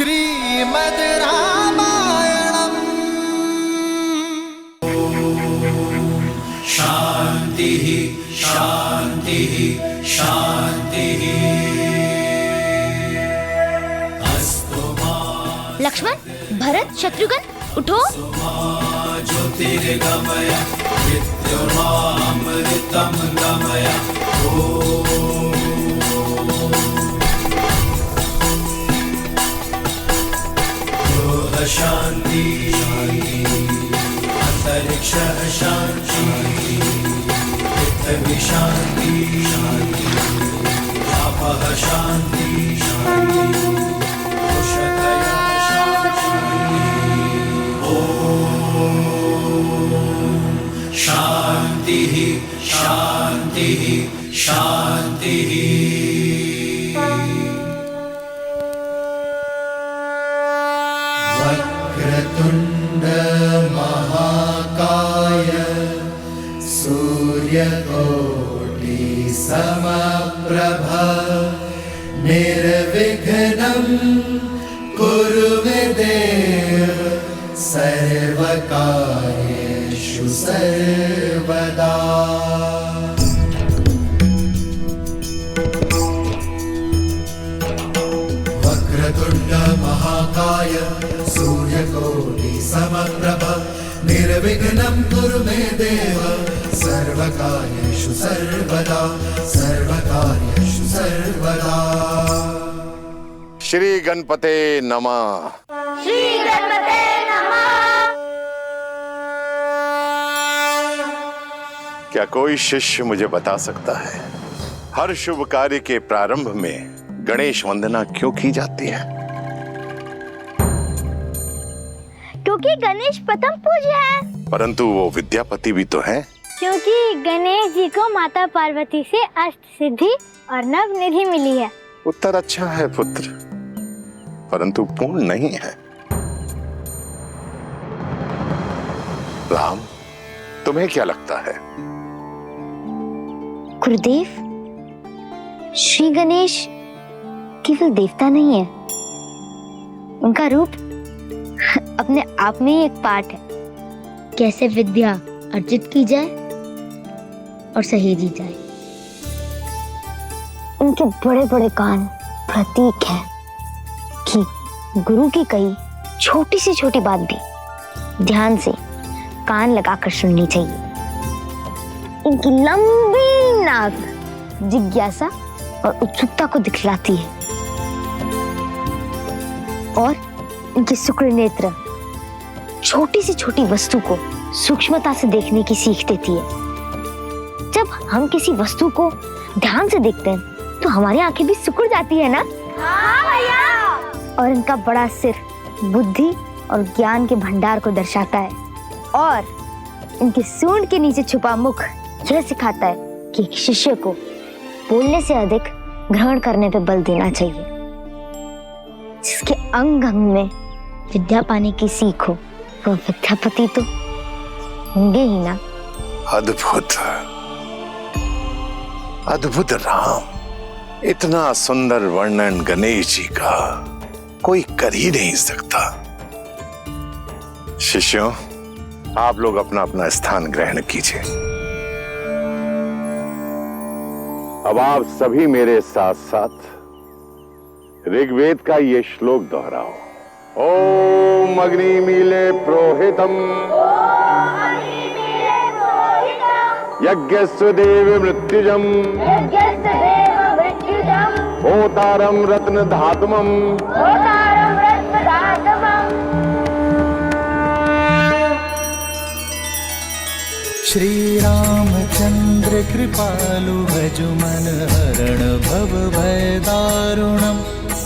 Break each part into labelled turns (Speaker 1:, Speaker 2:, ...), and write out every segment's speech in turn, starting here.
Speaker 1: श्रीमद् रामायणम्। शान्तिः शान्तिः शान्तिः।
Speaker 2: लक्ष्मण, भरत, शत्रुघ्न, उठो।
Speaker 1: ज्योतिर्गमय विद्युमामृतं गमय। शांति अंतरिक्ष शांति पृथ्वी शांति आपः शांति उषतया शांति। ओम शांति शांति शांति। वक्रतुंड महाकाय सूर्यकोटि समप्रभ निर्विघ्नं कुरु मे देव सर्वकार्येषु सर्वदा। वक्रतुंड महाकाय सूर्यकोटि समप्रभ निर्विघ्नं कुरु मे देव सर्वकार्येषु सर्वदा सर्वकार्येषु सर्वदा।
Speaker 3: श्री गणपते नमः।
Speaker 2: श्री गणपते नमः।
Speaker 3: क्या कोई शिष्य मुझे बता सकता है हर शुभ कार्य के प्रारंभ में गणेश वंदना क्यों की जाती है?
Speaker 2: क्योंकि गणेश प्रथम पूज्य है।
Speaker 3: परंतु वो विद्यापति भी तो हैं।
Speaker 2: क्योंकि गणेश जी को माता पार्वती से अष्ट सिद्धि और नव निधि मिली है।
Speaker 3: उत्तर अच्छा है पुत्र, परंतु पूर्ण नहीं है। राम, तुम्हें क्या लगता है?
Speaker 2: गुरुदेव, श्री गणेश केवल देवता नहीं है, उनका रूप अपने आप में ही एक पाठ है। कैसे विद्या अर्जित की जाए और सहेजी जाए। उनके बड़े बड़े कान प्रतीक है कि गुरु की कही छोटी से छोटी बात भी ध्यान से कान लगाकर सुननी चाहिए। इनकी लंबी नाक जिज्ञासा और उत्सुकता को दिखलाती है और इनके शुक्र नेत्र छोटी से छोटी वस्तु को सूक्ष्मता से देखने की सीख देती है। जब हम किसी वस्तु को ध्यान से देखते हैं तो हमारी आंखें भी सिकुड़ जाती है ना? हाँ भैया। और इनका बड़ा सिर बुद्धि और ज्ञान के भंडार को दर्शाता है और इनके सूंड के नीचे छुपा मुख यह सिखाता है कि एक शिष्य को बोलने से अधिक ग्रहण करने पे बल देना चाहिए। जिसके अंग अंग में विद्या पाने की सीख हो वो विद्यापति तो होंगे ही ना।
Speaker 3: अद्भुत अद्भुत राम, इतना सुंदर वर्णन गणेश जी का कोई कर ही नहीं सकता। शिष्यों, आप लोग अपना अपना स्थान ग्रहण कीजिए। अब आप सभी मेरे साथ साथ ऋग्वेद का ये श्लोक दोहराओ। ओम अग्निमीले प्रोहितम यज्ञस्य देव मृत्युजम होतारम रत्न धातुमम।
Speaker 1: श्री रामचंद्र कृपालु भजु मन हरण भव भय दारुणम।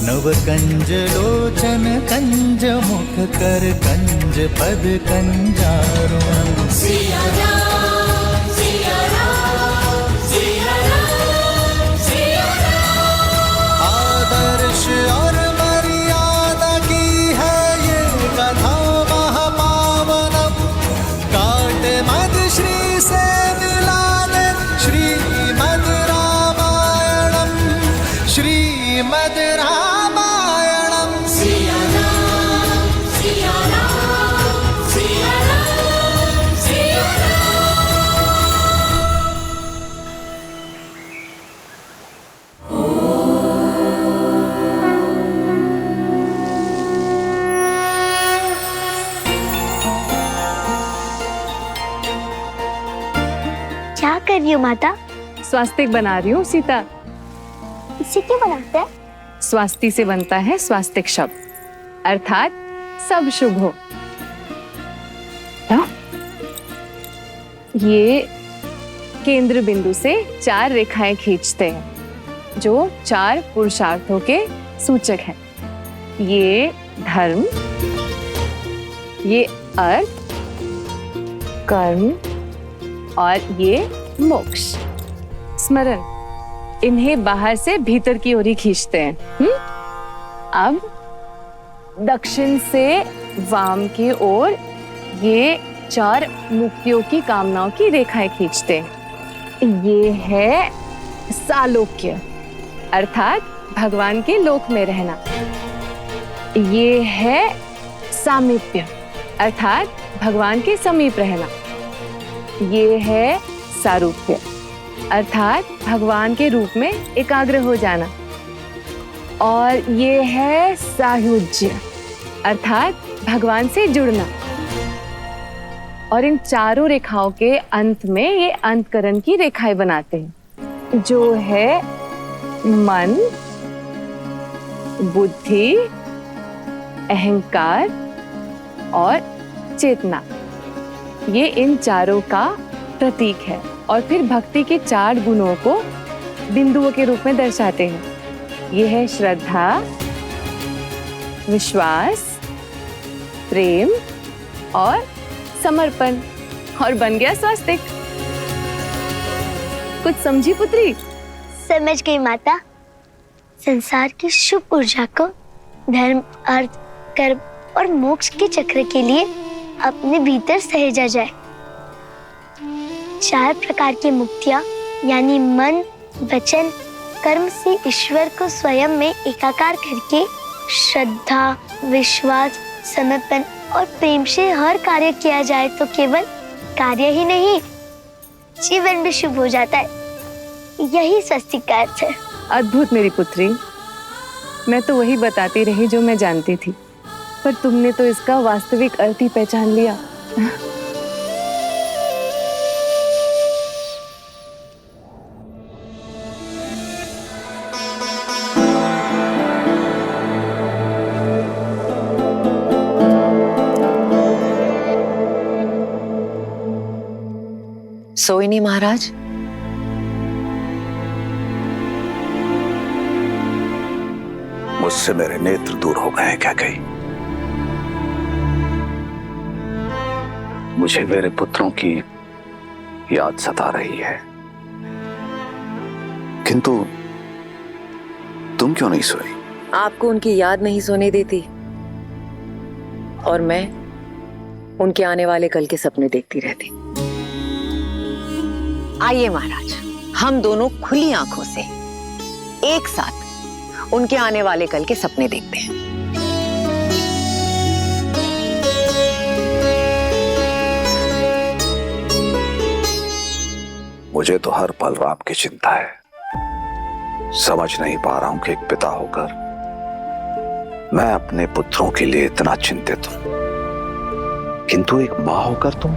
Speaker 1: नव कंज लोचन कंज मुख कर कंज पद कंजारुणम। सिया राम सिया राम सिया राम सिया राम। आदर्श और मर्यादा की है ये कथा महापावनम। काट मद श्री से मिला दे श्रीमद् रामायणम। श्रीमद् रामायणम। सिया
Speaker 2: कर रही हो माता?
Speaker 4: स्वास्तिक बना रही हूँ सीता।
Speaker 2: इसे क्यों बनाते हैं?
Speaker 4: स्वास्ति से बनता है स्वास्तिक शब्द, अर्थात सब शुभ हो। ये केंद्र बिंदु से 4 रेखाएं खींचते हैं जो 4 पुरुषार्थों के सूचक हैं। ये धर्म, ये अर्थ, कर्म और ये मोक्ष। स्मरण, इन्हें बाहर से भीतर की ओर ही खींचते हैं। अब दक्षिण से वाम की ओर ये 4 मुक्तियों की कामनाओं की रेखाएं खींचते हैं। ये है सालोक्य, अर्थात भगवान के लोक में रहना। ये है सामीप्य, अर्थात भगवान के समीप रहना। ये है सारूप्य, अर्थात भगवान के रूप में एकाग्र हो जाना। और ये है सायुज्य, अर्थात भगवान से जुड़ना। और इन चारों रेखाओं के अंत में ये अंतकरण की रेखाएं बनाते हैं, जो है मन, बुद्धि, अहंकार और चेतना। ये इन चारों का प्रतीक है और फिर भक्ति के 4 गुणों को बिंदुओं के रूप में दर्शाते हैं। ये है श्रद्धा, विश्वास, प्रेम और समर्पण। और बन गया स्वास्तिक। कुछ समझी पुत्री?
Speaker 2: समझ गई माता। संसार की शुभ ऊर्जा को धर्म, अर्थ, कर्म और मोक्ष के चक्र के लिए अपने भीतर सहेजा जाए। 4 प्रकार की मुक्तियां यानी मन, वचन, कर्म से ईश्वर को स्वयं में एकाकार करके श्रद्धा, विश्वास, समर्पण और प्रेम से हर कार्य किया जाए तो केवल कार्य ही नहीं, जीवन भी शुभ हो जाता है। यही स्वास्तिक का अर्थ है।
Speaker 4: अद्भुत मेरी पुत्री। मैं तो वही बताती रही जो मैं जानती थी, पर तुमने तो इसका वास्तविक अर्थ ही पहचान लिया।
Speaker 5: सोए नहीं महाराज?
Speaker 6: मुझसे मेरे नेत्र दूर हो गए हैं क्या कहीं? मुझे मेरे पुत्रों की याद सता रही है, किंतु तुम क्यों नहीं सोई?
Speaker 5: आपको उनकी याद नहीं सोने देती और मैं उनके आने वाले कल के सपने देखती रहती। आइए महाराज, हम दोनों खुली आंखों से एक साथ उनके आने वाले कल के सपने देखते हैं।
Speaker 6: मुझे तो हर पल राम की चिंता है। समझ नहीं पा रहा हूं कि एक पिता होकर मैं अपने पुत्रों के लिए इतना चिंतित हूं, किंतु एक मां होकर तुम।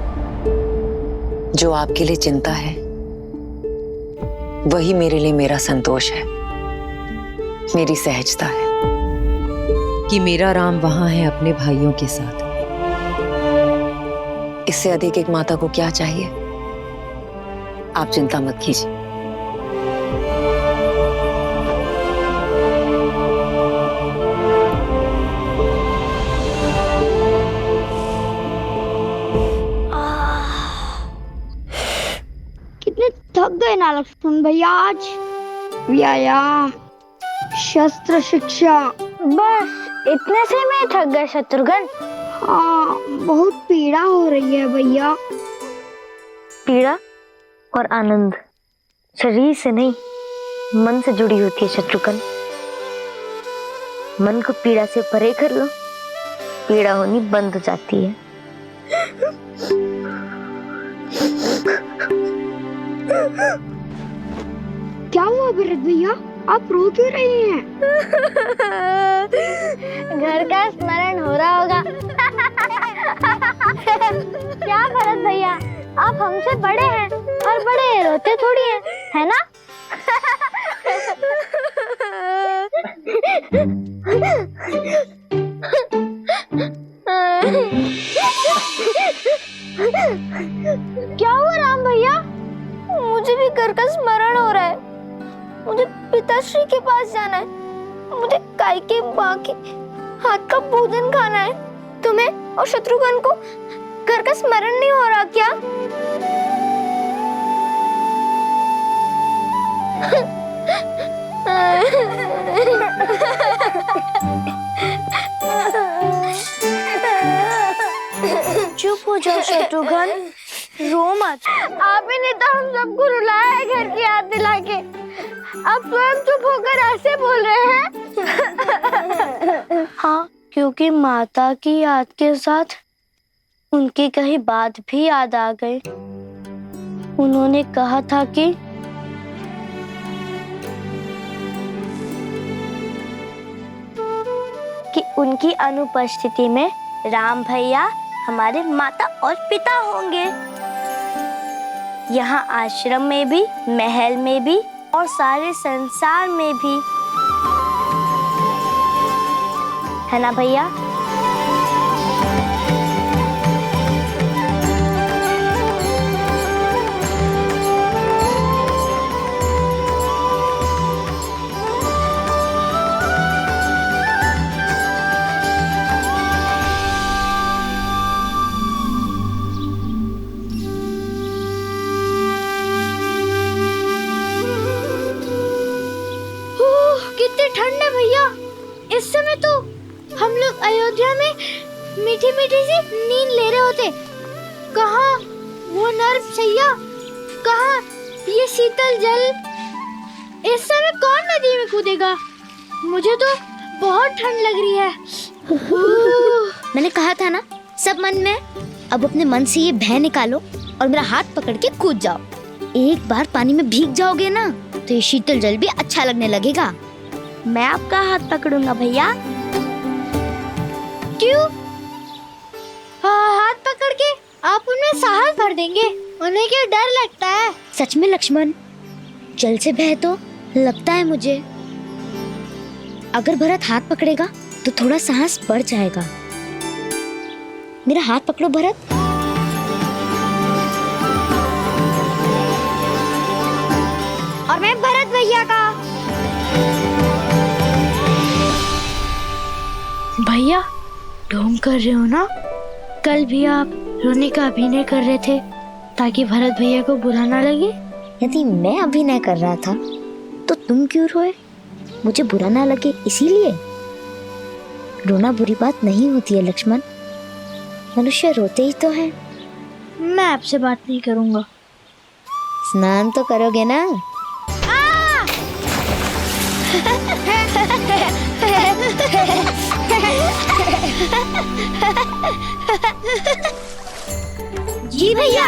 Speaker 5: जो आपके लिए चिंता है वही मेरे लिए मेरा संतोष है, मेरी सहजता है कि मेरा राम वहां है अपने भाइयों के साथ। इससे अधिक एक माता को क्या चाहिए? आप चिंता मत कीजिए।
Speaker 7: कितने थक गए ना लक्ष्मण भैया आज। व्यायाम, शस्त्र शिक्षा,
Speaker 2: बस इतने से मैं थक गए शत्रुघ्न।
Speaker 7: हाँ बहुत पीड़ा हो रही है भैया।
Speaker 2: पीड़ा और आनंद शरीर से नहीं, मन से जुड़ी होती है शत्रुघ्न। मन को पीड़ा से परे कर लो, पीड़ा होनी बंद हो जाती है।
Speaker 7: क्या हुआ भरत भैया, आप रो क्यों रहे हैं?
Speaker 2: घर का स्मरण हो रहा होगा। क्या भरत भैया, आप हमसे बड़े हैं और
Speaker 7: और बड़े रोते थोड़ी हैं, है ना? क्या हुआ राम भैया? मुझे भी घर का स्मरण हो रहा है। मुझे पिताश्री के पास जाना है। मुझे काइके माँ के हाथ का भोजन खाना है। तुम्हें और शत्रुघ्न को घर का स्मरण नहीं हो रहा क्या? चुप हो जाओ शत्रुघ्न, रो मत। आप ही ने तो हम सबको रुलाया है घर की याद दिला के। आप स्वयं चुप होकर ऐसे बोल रहे हैं। हाँ, क्योंकि माता की याद के साथ उनकी कही बात भी याद आ गई। उन्होंने कहा था कि उनकी अनुपस्थिति में राम भैया हमारे माता और पिता होंगे। यहाँ आश्रम में भी, महल में भी और सारे संसार में भी, है ना भैया? ठंड है भैया। इस समय तो हम लोग अयोध्या में मीठी मीठी सी नींद ले रहे होते। कहाँ वो नर्म सैया, कहाँ ये शीतल जल। इस समय कौन नदी में कूदेगा? मुझे तो बहुत ठंड लग रही है।
Speaker 2: मैंने कहा था ना, सब मन में। अब अपने मन से ये भय निकालो और मेरा हाथ पकड़ के कूद जाओ। एक बार पानी में भीग जाओगे ना तो ये शीतल जल भी अच्छा लगने लगेगा। मैं आपका हाथ पकड़ूंगा भैया।
Speaker 7: क्यों? हाथ पकड़ के आप उनमें साहस भर देंगे? उन्हें क्या डर लगता है?
Speaker 2: सच में लक्ष्मण, जल से भय तो लगता है मुझे। अगर भरत हाथ पकड़ेगा तो थोड़ा साहस बढ़ जाएगा। मेरा हाथ पकड़ो भरत।
Speaker 7: और मैं भरत भैया का। भैया, ढोंग कर रहे हो ना? कल भी आप रोने का अभिनय कर रहे थे ताकि भरत भैया को बुरा ना लगे।
Speaker 2: यदि मैं अभिनय कर रहा था तो तुम क्यों रोए? मुझे बुरा ना लगे इसीलिए? रोना बुरी बात नहीं होती है लक्ष्मण। मनुष्य रोते ही तो है।
Speaker 7: मैं आपसे बात नहीं करूंगा।
Speaker 2: स्नान तो करोगे ना?
Speaker 7: जी भैया।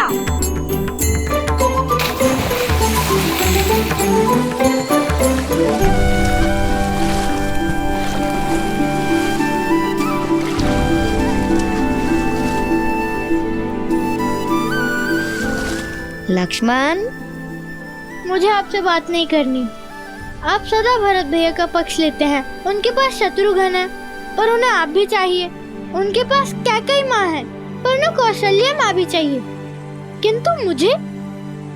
Speaker 2: लक्ष्मण,
Speaker 7: मुझे आपसे बात नहीं करनी। आप सदा भरत भैया का पक्ष लेते हैं। उनके पास शत्रुघ्न है पर उन्हें आप भी चाहिए। उनके पास कैकेयी माँ है पर उन्हें कौशल्या माँ भी चाहिए। किंतु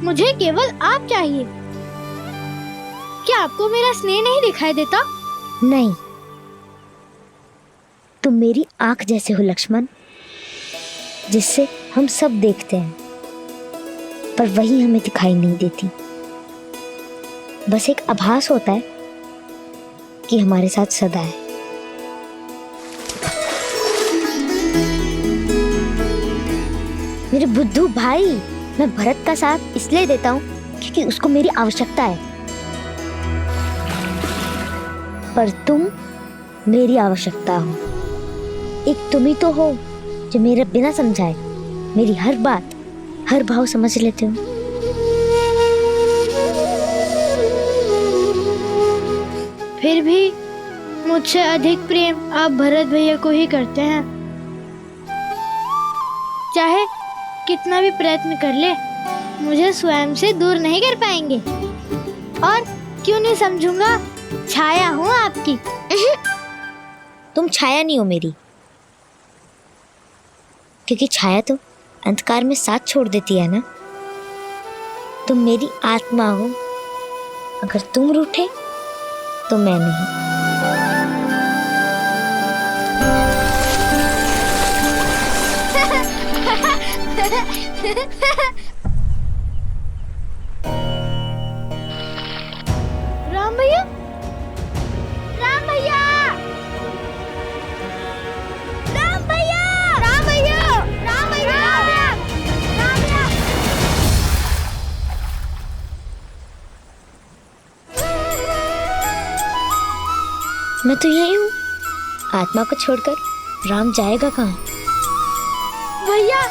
Speaker 7: मुझे केवल आप चाहिए। क्या आपको मेरा स्नेह नहीं दिखाई देता?
Speaker 2: नहीं, तुम मेरी आंख जैसे हो लक्ष्मण, जिससे हम सब देखते हैं पर वही हमें दिखाई नहीं देती। बस एक आभास होता है कि हमारे साथ सदा है। मेरे बुद्धू भाई, मैं भरत का साथ इसलिए देता हूँ क्योंकि उसको मेरी आवश्यकता है, पर तुम मेरी आवश्यकता हो। एक तुम ही तो हो जो मेरे बिना समझाए मेरी हर बात, हर भाव समझ लेते हो।
Speaker 7: फिर भी मुझसे अधिक प्रेम आप भरत भैया को ही करते हैं। चाहे कितना भी प्रयत्न कर ले, मुझे स्वयं से दूर नहीं कर पाएंगे। और क्यों नहीं समझूंगा, छाया हूँ आपकी।
Speaker 2: तुम छाया नहीं हो मेरी, क्योंकि छाया तो अंधकार में साथ छोड़ देती है ना। तुम मेरी आत्मा हो, अगर तुम रूठे तो मैं नहीं।
Speaker 7: राम भैया, राम भैया, राम भैया, राम भैया, राम भैया, राम भैया।
Speaker 2: मैं तो यही हूँ, आत्मा को छोड़कर राम जाएगा कहाँ?
Speaker 7: भैया,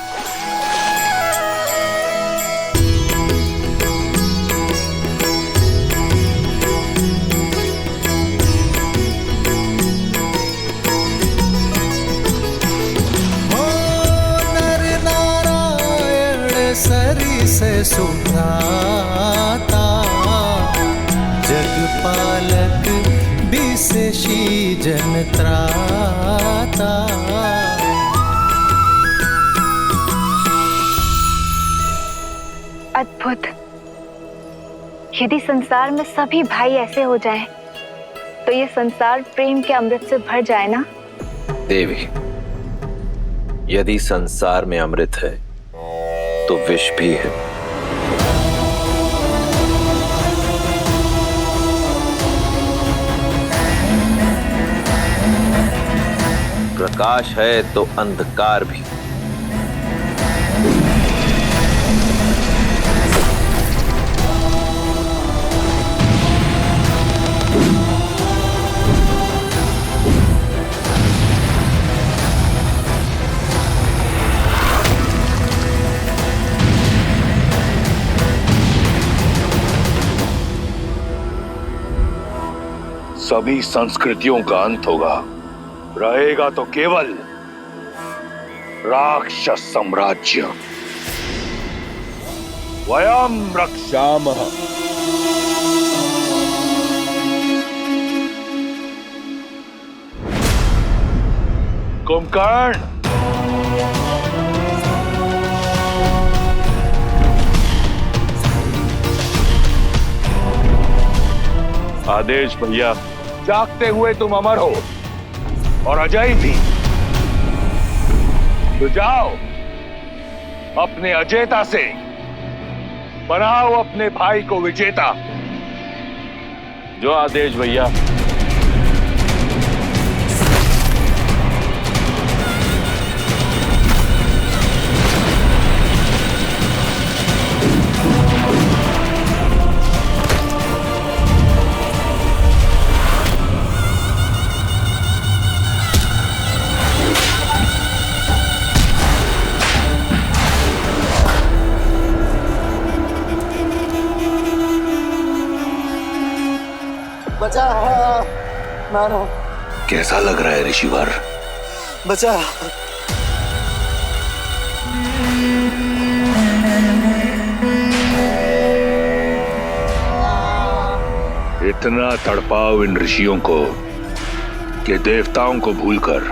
Speaker 1: ओ नर नारायण सरी से सुभ्राता, जगपालक विशेषी जन त्राता।
Speaker 4: अद्भुत। यदि संसार में सभी भाई ऐसे हो जाएं, तो ये संसार प्रेम के अमृत से भर जाए ना।
Speaker 8: देवी, यदि संसार में अमृत है तो विष भी है। प्रकाश है तो अंधकार भी।
Speaker 6: सभी संस्कृतियों का अंत होगा, रहेगा तो केवल राक्षस साम्राज्य। वयम रक्षामः। कुंभकर्ण, आदेश भैया। जागते हुए तुम अमर हो और अजय भी। तो जाओ, अपने अजेता से बनाओ अपने भाई को विजेता। जो आदेश भैया।
Speaker 1: बचा, मारो।
Speaker 6: कैसा लग रहा है ऋषिवर?
Speaker 1: बचा।
Speaker 6: इतना तड़पाओ इन ऋषियों को कि देवताओं को भूलकर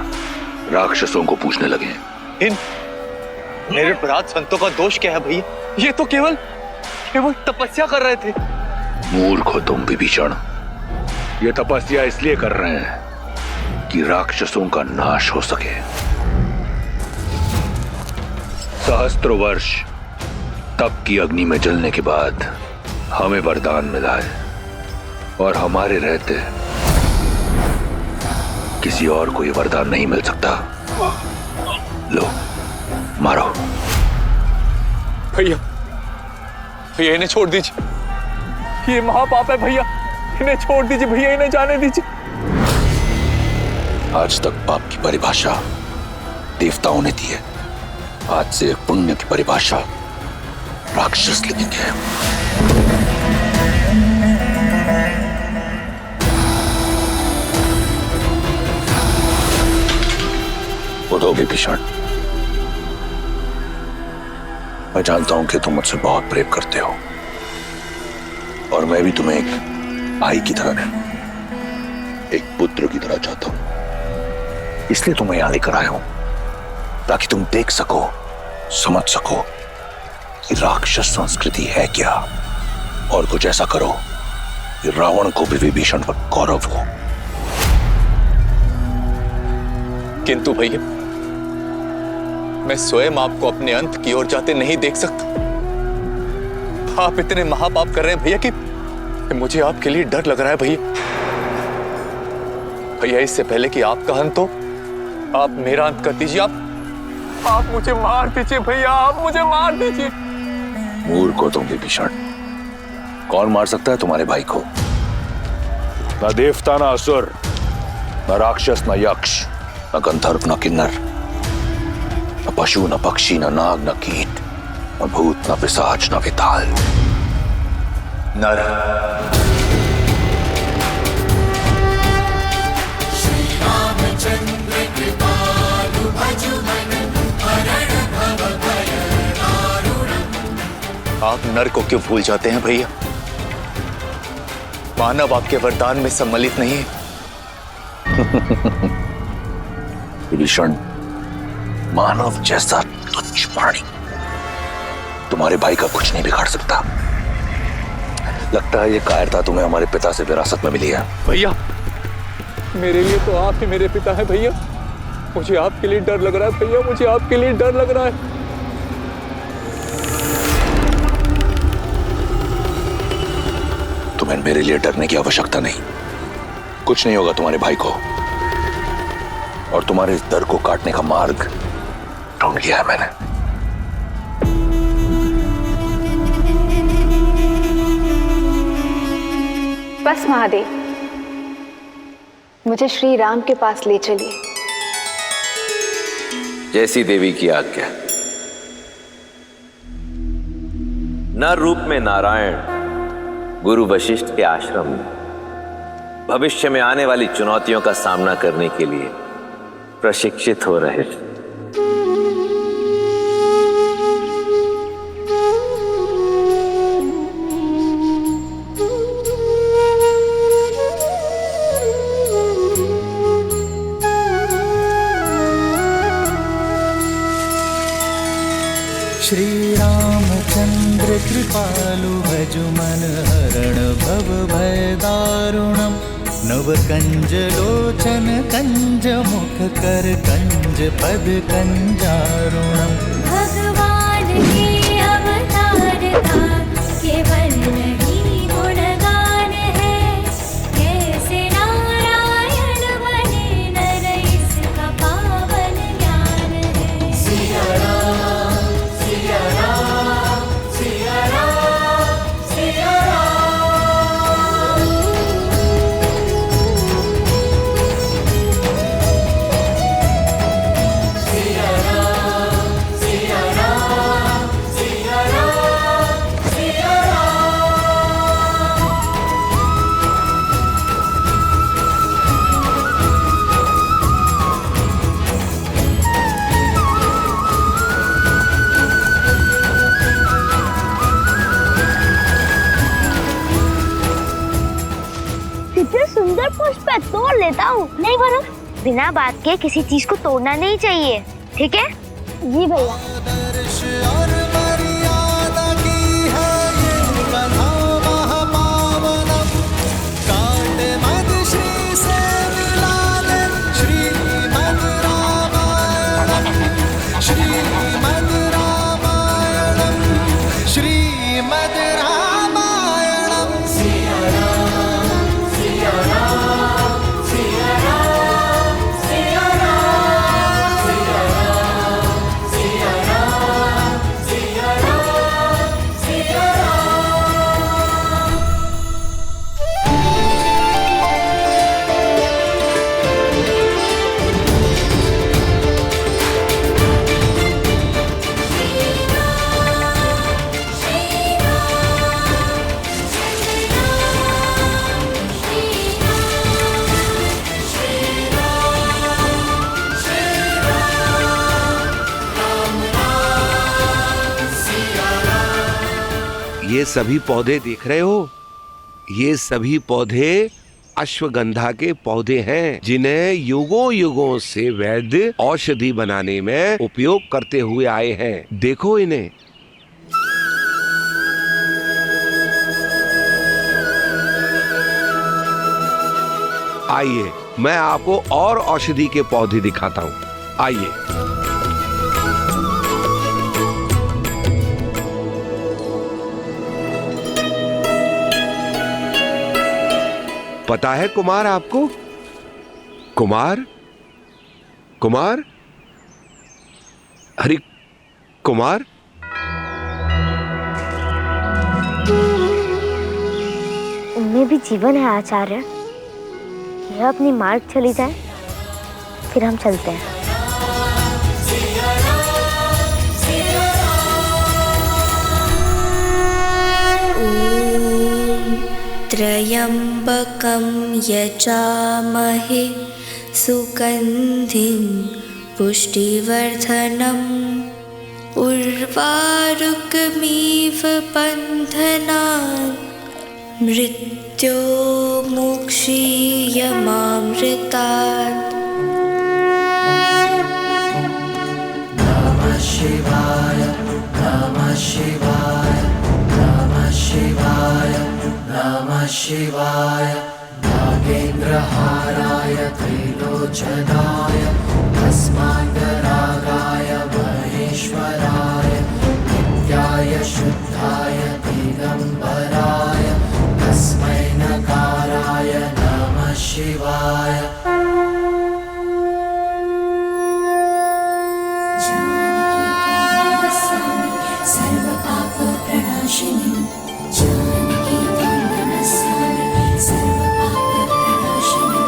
Speaker 6: राक्षसों को पूछने लगे।
Speaker 9: इन मेरे अपराध संतों का दोष क्या है भैया? ये तो केवल तपस्या कर रहे थे।
Speaker 6: मूर्ख हो तुम विभीषण। ये तपस्या इसलिए कर रहे हैं कि राक्षसों का नाश हो सके। सहस्त्रों वर्ष तप की अग्नि में जलने के बाद हमें वरदान मिला है, और हमारे रहते किसी और को ये वरदान नहीं मिल सकता। लो, मारो।
Speaker 9: भैया, भैया इन्हें छोड़ दीजिए, ये महापाप है भैया, इन्हें छोड़ दीजिए भैया, इन्हें जाने दीजिए।
Speaker 6: आज तक पाप की परिभाषा देवताओं ने दी है, आज से पुण्य की परिभाषा राक्षस लिखेंगे। उठो विभीषण, मैं जानता हूं कि तुम मुझसे बहुत प्रेम करते हो और मैं भी तुम्हें एक भाई की तरह नहीं, एक पुत्र की तरह चाहता हूं। इसलिए तुम्हें यहां लेकर आया हूं ताकि तुम देख सको, समझ सको कि राक्षस संस्कृति है क्या, और कुछ ऐसा करो कि रावण को भी विभीषण पर गौरव हो।
Speaker 9: किंतु भैया, मैं स्वयं आपको अपने अंत की ओर जाते नहीं देख सकता। आप इतने महापाप कर रहे हैं भैया कि मुझे आपके लिए डर लग रहा है भैया। भैया, इससे पहले कि आपका अंत हो, आप मेरा अंत कर दीजिए। आप मुझे मार दीजिए भैया, आप मुझे मार दीजिए।
Speaker 6: मूर्ख हो तुम विभीषण। कौन मार सकता है तुम्हारे भाई को? न देवता, न असुर, न राक्षस, न यक्ष, न गंधर्व, न किन्नर, न पशु, न पक्षी, न नाग, न कीट, न भूत, न पिशाच, न विताल, नर।
Speaker 9: आप नर को क्यों भूल जाते हैं भैया? मानव आपके वरदान में सम्मिलित नहीं है।
Speaker 6: विभीषण, मानव जैसा तुच्छ प्राणी तुम्हारे भाई का कुछ नहीं बिगाड़ सकता। लगता है ये कायरता तुम्हें हमारे पिता से विरासत में मिली है।
Speaker 9: भैया, मेरे लिए तो आप ही मेरे पिता हैं भैया। मुझे आपके लिए डर लग रहा है भैया, मुझे आपके लिए डर लग रहा है।
Speaker 6: तुम्हें मेरे लिए डरने की आवश्यकता नहीं। कुछ नहीं होगा तुम्हारे भाई को, और तुम्हारे इस डर को काटने का मार्ग ढूंढ लिया है मैंने।
Speaker 4: बस महादेव, मुझे श्री राम के पास ले चलिए।
Speaker 8: जैसी देवी की आज्ञा। नर रूप में नारायण गुरु वशिष्ठ के आश्रम में भविष्य में आने वाली चुनौतियों का सामना करने के लिए प्रशिक्षित हो रहे थे।
Speaker 1: श्री रामचंद्र कृपालु भजु मन हरण भव भय दारुणम नव कंज लोचन कंज मुख कर कंज पद कंजारुणम।
Speaker 10: भगवान के अवतार का केवल नहीं गुणगान है, कैसे नारायण बने नर इसका पावन ज्ञान है। सिया राम, सिया राम, सिया राम, सिया राम। सिया राम, सिया राम, सिया राम, सिया राम।
Speaker 2: कितने सुंदर पुष्प है, तोड़ लेता हूँ। नहीं भरत, बिना बात के किसी चीज को तोड़ना नहीं चाहिए, ठीक है? जी भैया।
Speaker 1: आदर्श और मर्यादा की है ये कथा महापावनम। काट मद श्री से मिला ले श्रीमद् रामायणम, श्रीमद् रामायणम, श्रीमद् रामायणम। सिया राम, सिया राम, सिया राम, सिया राम, सिया राम, सिया राम, सिया
Speaker 11: ये सभी पौधे देख रहे हो, ये सभी पौधे अश्वगंधा के पौधे हैं, जिन्हें युगों युगों से वैद्य औषधि बनाने में उपयोग करते हुए आए हैं। देखो इन्हें। आइए मैं आपको और औषधि के पौधे दिखाता हूँ। आइए। पता है कुमार आपको? कुमार, कुमार, अरे कुमार,
Speaker 2: उनमें भी जीवन है आचार्य। यह अपनी मार्ग चली जाए, फिर हम चलते हैं।
Speaker 10: त्र्यम्बकं यजामहे सुगन्धिं पुष्टिवर्धनम् उर्वारुकमिव बन्धनान् मृत्योर्मुक्षीयमामृतात्।
Speaker 1: नमः शिवाय, नमः शिवाय, नमः शिवाय, नमः शिवाय। नागेन्द्रहाराय त्रिलोचनाय भस्माङ्गरागाय महेश्वराय नित्याय शुद्धाय दिगम्बराय तस्मै नकाराय नमः शिवाय।
Speaker 10: सर्वपापप्रणाशिनी जानकी त्वं नमस्यामि, सर्वपापप्रणाशिनी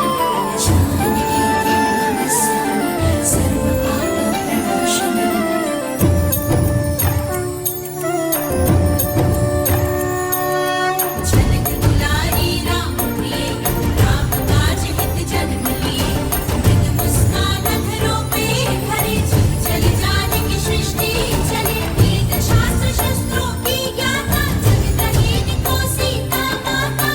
Speaker 10: जानकी त्वं नमस्यामि, सर्वपापप्रणाशिनी। जनक दुलारी राम प्रिय, राम काज हित जन्म लिए, मृग मुस्कान अधरों पे भरे, चली जानकी सृष्टि चले, वेद शास्त्र शस्त्रों की ज्ञाता, जगदहीन को सीता माता।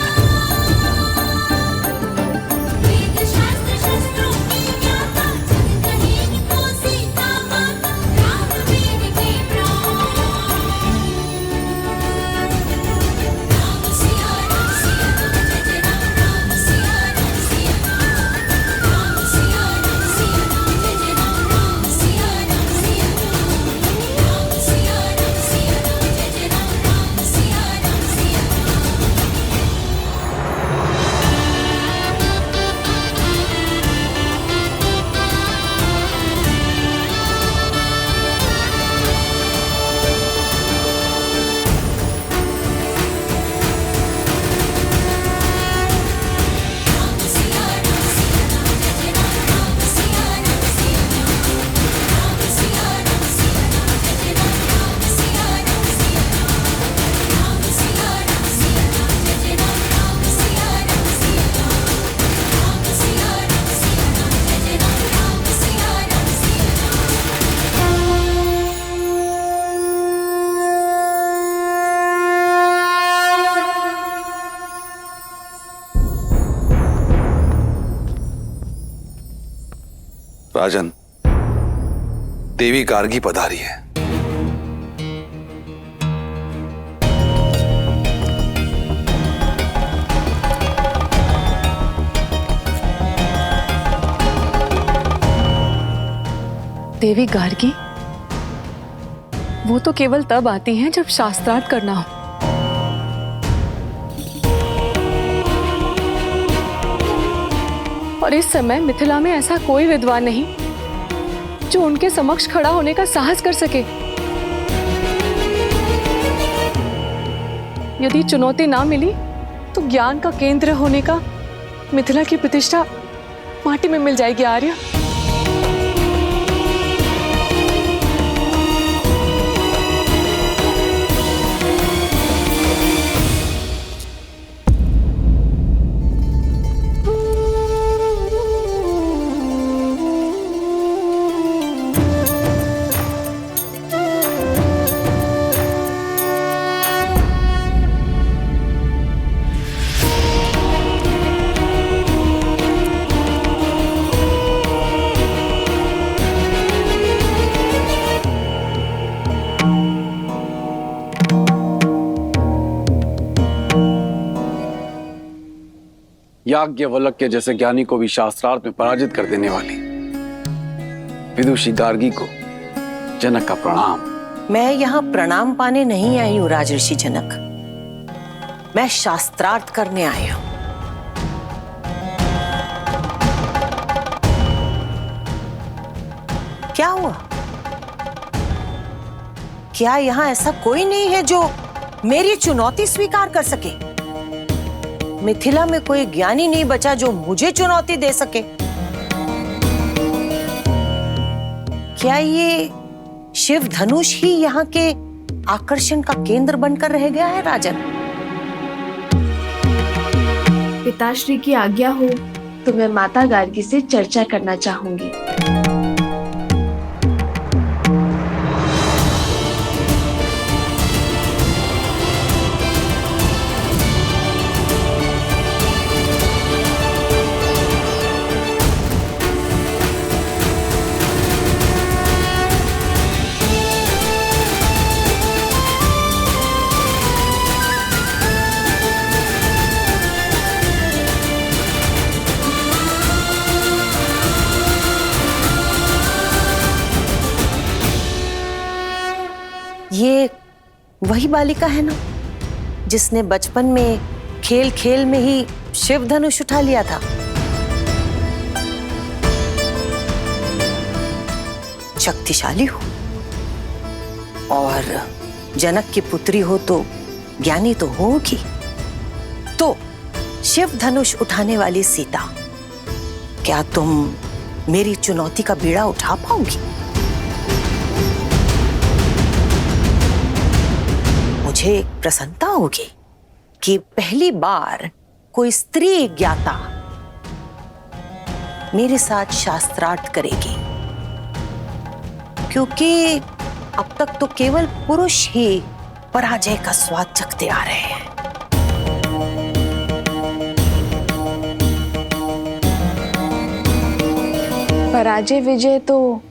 Speaker 10: वेद शास्त्र शस्त्रों की ज्ञाता, जगदहीन को सीता माता, राम वीर के प्राण। राम सिया राम सिया राम, जय जय राम, राम सिया राम सिया राम, राम सिया राम सिया राम, जय जय राम, राम सिया राम सिया राम, राम सिया राम सिया राम, जय जय राम, राम सिया राम सिया
Speaker 6: राजन, देवी गार्गी पधारी है।
Speaker 4: देवी गार्गी? वो तो केवल तब आती हैं जब शास्त्रार्थ करना हो। और इस समय मिथिला में ऐसा कोई विद्वान नहीं जो उनके समक्ष खड़ा होने का साहस कर सके। यदि चुनौती ना मिली तो ज्ञान का केंद्र होने का मिथिला की प्रतिष्ठा माटी में मिल जाएगी आर्य।
Speaker 12: याज्ञवल्क्य के जैसे ज्ञानी को भी शास्त्रार्थ में पराजित कर देने वाली विदुषी गार्गी को जनक का प्रणाम।
Speaker 5: मैं यहाँ प्रणाम पाने नहीं आई हूँ राजर्षि जनक, मैं शास्त्रार्थ करने आई हूँ। क्या हुआ? क्या यहाँ ऐसा कोई नहीं है जो मेरी चुनौती स्वीकार कर सके? मिथिला में कोई ज्ञानी नहीं बचा जो मुझे चुनौती दे सके। क्या ये शिव धनुष ही यहाँ के आकर्षण का केंद्र बनकर रह गया है राजन?
Speaker 4: पिताश्री की आज्ञा हो तो मैं माता गार्गी से चर्चा करना चाहूंगी।
Speaker 5: ये वही बालिका है ना जिसने बचपन में खेल खेल में ही शिव धनुष उठा लिया था? शक्तिशाली हो और जनक की पुत्री हो तो ज्ञानी तो होगी। तो शिव धनुष उठाने वाली सीता, क्या तुम मेरी चुनौती का बीड़ा उठा पाओगी? मुझे प्रसन्नता होगी कि पहली बार कोई स्त्री ज्ञाता मेरे साथ शास्त्रार्थ करेगी, क्योंकि अब तक तो केवल पुरुष ही पराजय का स्वाद चखते आ रहे हैं।
Speaker 4: पराजय विजय तो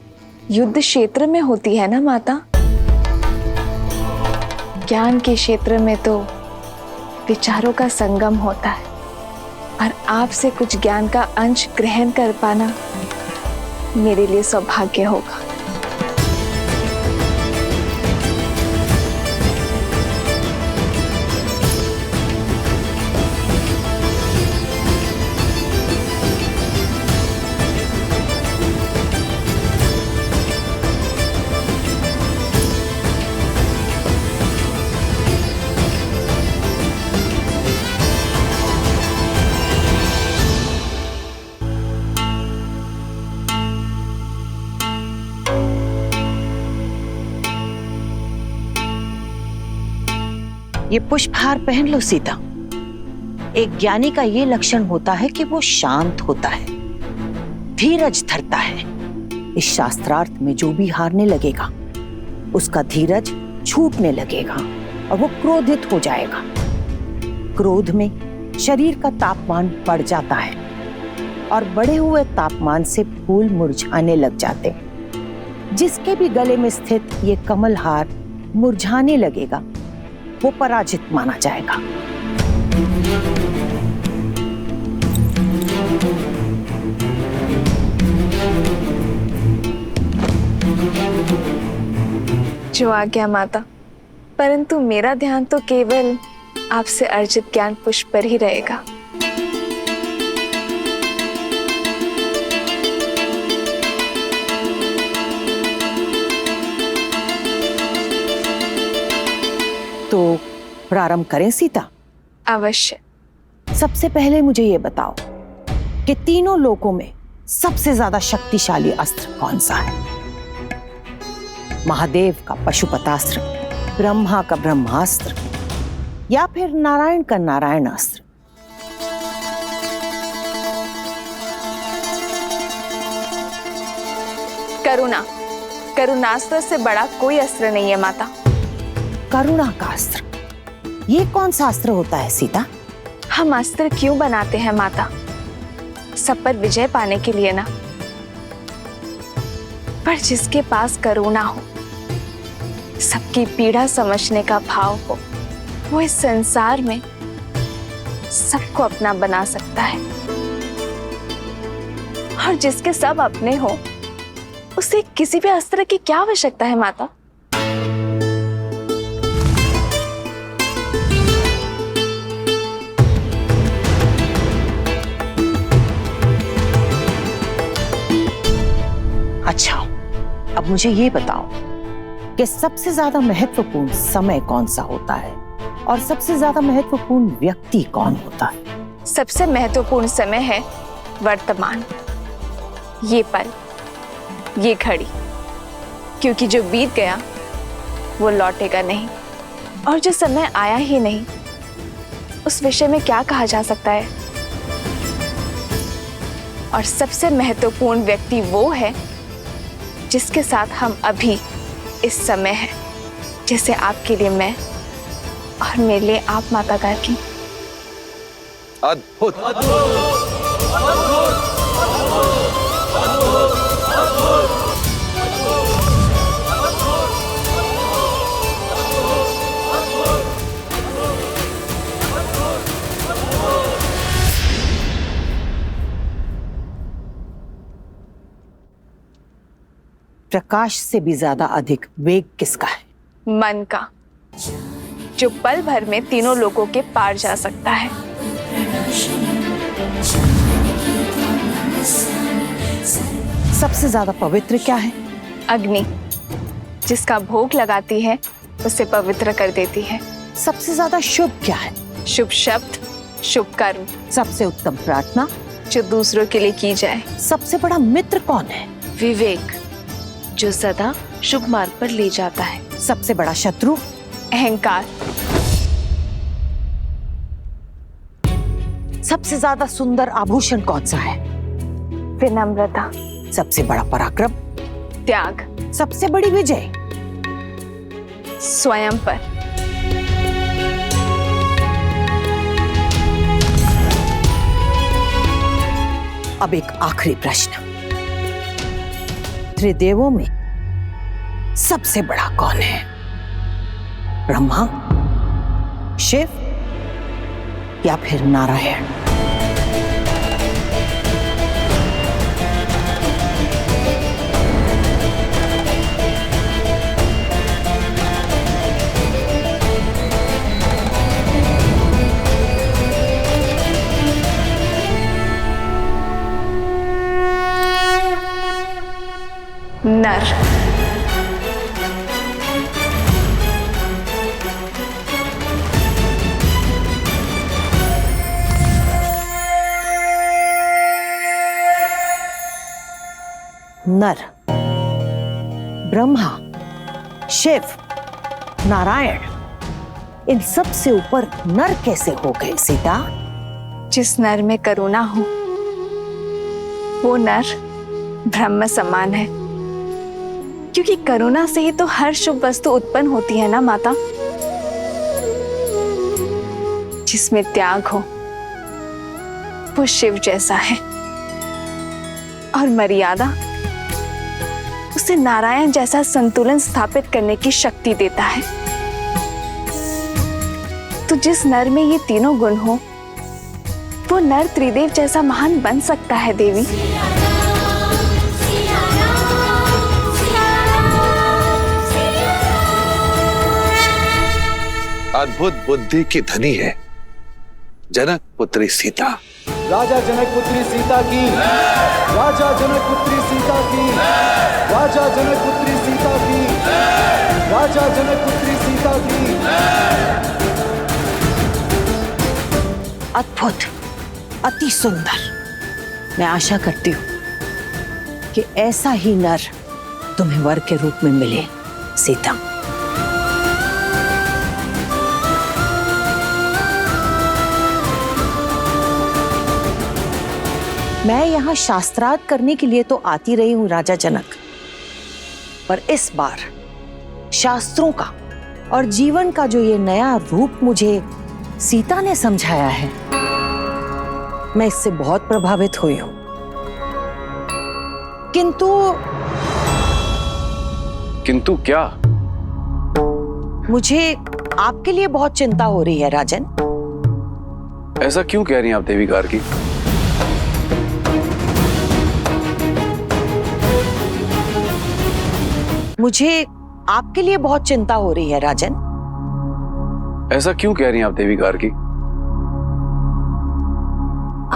Speaker 4: युद्ध क्षेत्र में होती है ना माता, ज्ञान के क्षेत्र में तो विचारों का संगम होता है और आपसे कुछ ज्ञान का अंश ग्रहण कर पाना मेरे लिए सौभाग्य होगा।
Speaker 5: ये पुष्पहार पहन लो सीता। एक ज्ञानी का ये लक्षण होता है कि वो शांत होता है, धीरज धरता है। इस शास्त्रार्थ में जो भी हारने लगेगा उसका धीरज छूटने लगेगा और वो क्रोधित हो जाएगा। क्रोध में शरीर का तापमान बढ़ जाता है और बढ़े हुए तापमान से फूल मुरझाने लग जाते हैं। जिसके भी गले में स्थित ये कमल हार मुरझाने लगेगा वो पराजित माना जाएगा।
Speaker 4: जो आज्ञा माता, परंतु मेरा ध्यान तो केवल आपसे अर्जित ज्ञान पुष्प पर ही रहेगा।
Speaker 5: तो प्रारंभ करें सीता?
Speaker 4: अवश्य।
Speaker 5: सबसे पहले मुझे ये बताओ कि तीनों लोकों में सबसे ज्यादा शक्तिशाली अस्त्र कौन सा है? महादेव का पशुपतास्त्र, ब्रह्मा का ब्रह्मास्त्र या फिर नारायण का नारायणास्त्र?
Speaker 4: करुणास्त्र से बड़ा कोई अस्त्र नहीं है माता।
Speaker 5: करुणा का अस्त्र, ये कौन सा अस्त्र होता है सीता?
Speaker 4: हम अस्त्र क्यों बनाते हैं माता? सब पर विजय पाने के लिए ना। पर जिसके पास करुणा हो, सबकी पीड़ा समझने का भाव हो, वो इस संसार में सबको अपना बना सकता है। और जिसके सब अपने हो, उसे किसी भी अस्त्र की क्या आवश्यकता है माता?
Speaker 5: अच्छा, अब मुझे ये बताओ कि सबसे ज्यादा महत्वपूर्ण समय कौन सा होता है और सबसे ज्यादा महत्वपूर्ण व्यक्ति कौन होता है?
Speaker 4: सबसे महत्वपूर्ण समय है वर्तमान, ये पल, ये घड़ी, क्योंकि जो बीत गया वो लौटेगा नहीं, और जो समय आया ही नहीं उस विषय में क्या कहा जा सकता है। और सबसे महत्वपूर्ण व्यक्ति वो है जिसके साथ हम अभी इस समय हैं, जैसे आपके लिए मैं और मेरे लिए आप माता गार्गी।
Speaker 6: अद्भुत,
Speaker 5: प्रकाश से भी ज्यादा अधिक वेग किसका है?
Speaker 4: मन का, जो पल भर में तीनों लोगों के पार जा सकता है।
Speaker 5: सबसे ज्यादा पवित्र क्या है?
Speaker 4: अग्नि, जिसका भोग लगाती है उसे पवित्र कर देती है।
Speaker 5: सबसे ज्यादा शुभ क्या है?
Speaker 4: शुभ शब्द, शुभ कर्म।
Speaker 5: सबसे उत्तम प्रार्थना,
Speaker 4: जो दूसरों के लिए की जाए।
Speaker 5: सबसे बड़ा मित्र कौन है?
Speaker 4: विवेक, जो सदा शुभ मार्ग पर ले जाता है।
Speaker 5: सबसे बड़ा शत्रु?
Speaker 4: अहंकार।
Speaker 5: सबसे ज्यादा सुंदर आभूषण कौन सा है?
Speaker 4: विनम्रता।
Speaker 5: सबसे बड़ा पराक्रम?
Speaker 4: त्याग।
Speaker 5: सबसे बड़ी विजय?
Speaker 4: स्वयं पर।
Speaker 5: अब एक आखिरी प्रश्न, त्रिदेवों में सबसे बड़ा कौन है? ब्रह्मा, शिव या फिर नारायण?
Speaker 4: नर।
Speaker 5: नर, ब्रह्मा, शिव, नारायण, इन सब से ऊपर नर कैसे हो गए सीता?
Speaker 4: जिस नर में करुणा हो वो नर ब्रह्म समान है, क्योंकि करुणा से ही तो हर शुभ वस्तु उत्पन्न होती है ना माता। जिसमें त्याग हो वो शिव जैसा है, और मर्यादा उसे नारायण जैसा संतुलन स्थापित करने की शक्ति देता है। तो जिस नर में ये तीनों गुण हो वो नर त्रिदेव जैसा महान बन सकता है देवी।
Speaker 6: अद्भुत बुद्धि की धनी है जनक पुत्री सीता।
Speaker 13: राजा जनक पुत्री सीता की, राजा जनक पुत्री सीता की, राजा जनक पुत्री सीता की, राजा जनक पुत्री सीता की।
Speaker 5: अद्भुत, अति सुंदर। मैं आशा करती हूं कि ऐसा ही नर तुम्हें वर के रूप में मिले सीता। मैं यहाँ शास्त्रार्थ करने के लिए तो आती रही हूँ राजा जनक, पर इस बार शास्त्रों का और जीवन का जो ये नया रूप मुझे सीता ने समझाया है, मैं इससे बहुत प्रभावित हुई हूं।
Speaker 12: किंतु क्या?
Speaker 5: मुझे आपके लिए बहुत चिंता हो रही है राजन।
Speaker 12: ऐसा क्यों कह रही हैं आप देवी गार्गी?
Speaker 5: मुझे आपके लिए बहुत चिंता हो रही है राजन।
Speaker 12: ऐसा क्यों कह रही हैं आप देवी गार्गी?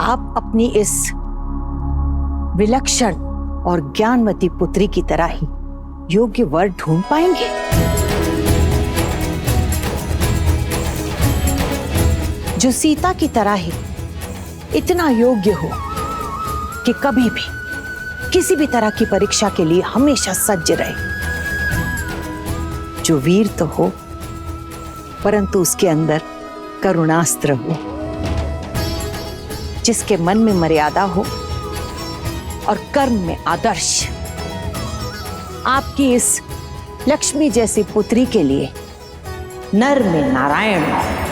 Speaker 5: आप अपनी इस विलक्षण और ज्ञानवती पुत्री की तरह ही योग्य वर ढूंढ पाएंगे? जो सीता की तरह ही इतना योग्य हो कि कभी भी किसी भी तरह की परीक्षा के लिए हमेशा सज्ज रहे। जो वीर तो हो परंतु उसके अंदर करुणास्त्र हो, जिसके मन में मर्यादा हो और कर्म में आदर्श। आपकी इस लक्ष्मी जैसी पुत्री के लिए नर में नारायण हो।